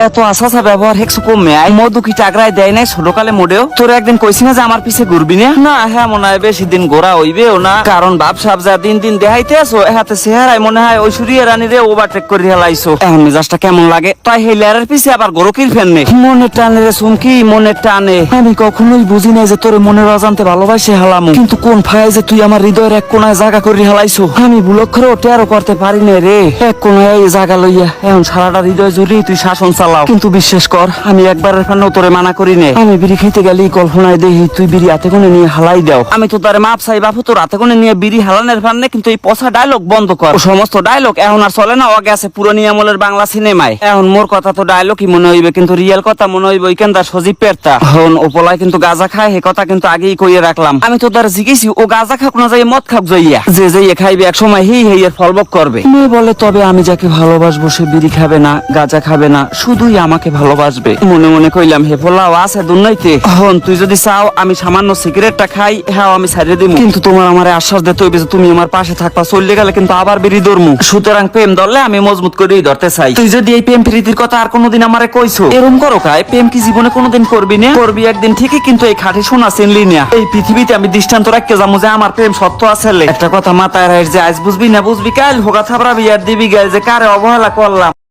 এত আশা ব্যবহার হেক্সু কমে আয় মধু কি টাকরায় দেয় নাই ছোটকালে মোড়েও তোর একদিন কইছি না যে আমার পিছে ঘুরবি না না হ্যাঁ মনে হয় বেশি দিন ঘোরা হইবেও না কারণ ভাবসাব যা দিন দিন দেখাইতে আসো হাতে চেহারায় মনে হয় ঐশ্বরিয়া রানী রে ওভারটেক করে হেলাইছো এখন মেজাজটা কেমন লাগে তাই হেলারের পিছে আবার গরকির ফেন নেই মনের টানে রে সুমকি মনের টানে আমি কখনোই বুঝি নাই যে তোর মনের অজান্তে ভালোবাসে হেলামু কিন্তু কোন ফায় যে তুই আমার হৃদয়ের এক কোনায় জায়গা করে হেলাইছো আমি ভুলক্ষরেও টেরও করতে পারি না রে এক কোনায় এই জায়গা লইয়া এখন সারাটা হৃদয় জুড়েই তুই শাসন চালাও কিন্তু বিশ্বাস কর আমি একবারের ফান্ড তোরে মানা করি নে আমি বিড়ি খাইতে গেলেই কল্পনায় দেখি তুই বিড়ি হাতে কোনে নিয়ে হালাই দাও আমি তো তার মাপ চাই বাপু তোর হাতে কোনে নিয়ে বিড়ি হালানের ফান্ডে কিন্তু এই পচা ডায়লগ বন্ধ কর সমস্ত ডায়লগ এখন আর চলে না আগে আছে পুরনো আমলের বাংলা সিনেমায় এখন মোর কথা তো ডায়লগই মনে হইবে কিন্তু রিয়েল কথা মনে হইবে ওইখানটা সজীব পেরতা হন ওপলায় কিন্তু গাঁজা খায় হে কথা কিন্তু আগেই কইয়ে রাখলাম আমি তো তার জিজ্ঞেসি ও গাঁজা খাক না যাই মদ খাক যাইয়া যে যাইয়া খাইবে এক সময় হি হেয়ের ফলবক করবে মেয়ে বলে তবে আমি যাকে ভালোবাসবো সে বিড়ি খাবে না গাঁজা খাবে না শুধুই আমাকে ভালোবাসবে মনে মনে কইলাম হে ফোলাও আছে দুর্নাইতে হন তুই যদি চাও আমি সামান্য সিগারেটটা খাই হ্যাঁ আমি ছাড়িয়ে দিব কিন্তু তোমার আমারে আশ্বাস দিতে হইবে যে তুমি আমার পাশে থাকবা চললে গেলে কিন্তু আবার বিড়ি ধরমু সুতরাং প্রেম ধরলে আমি মজবুত করেই ধরতে চাই তুই যদি এই প্রেম প্রীতির কথা আর কোনোদিন আমারে কইছো এরকম করো কায় প্রেম কি জীবনে কোনোদিন করবি না করবি একদিন ঠিকই কিন্তু এই খাঁটি সোনা চিনলি না এই পৃথিবীতে আমি দৃষ্টান্ত রাখতে যাবো যে আমার প্রেম সত্য আছে একটা কথা মাথায় রাখ যে আজ বুঝবি না বুঝবি কাল হোগা থাবড়াবি আর দিবি গায়ে যে কারে অবহেলা করলাম।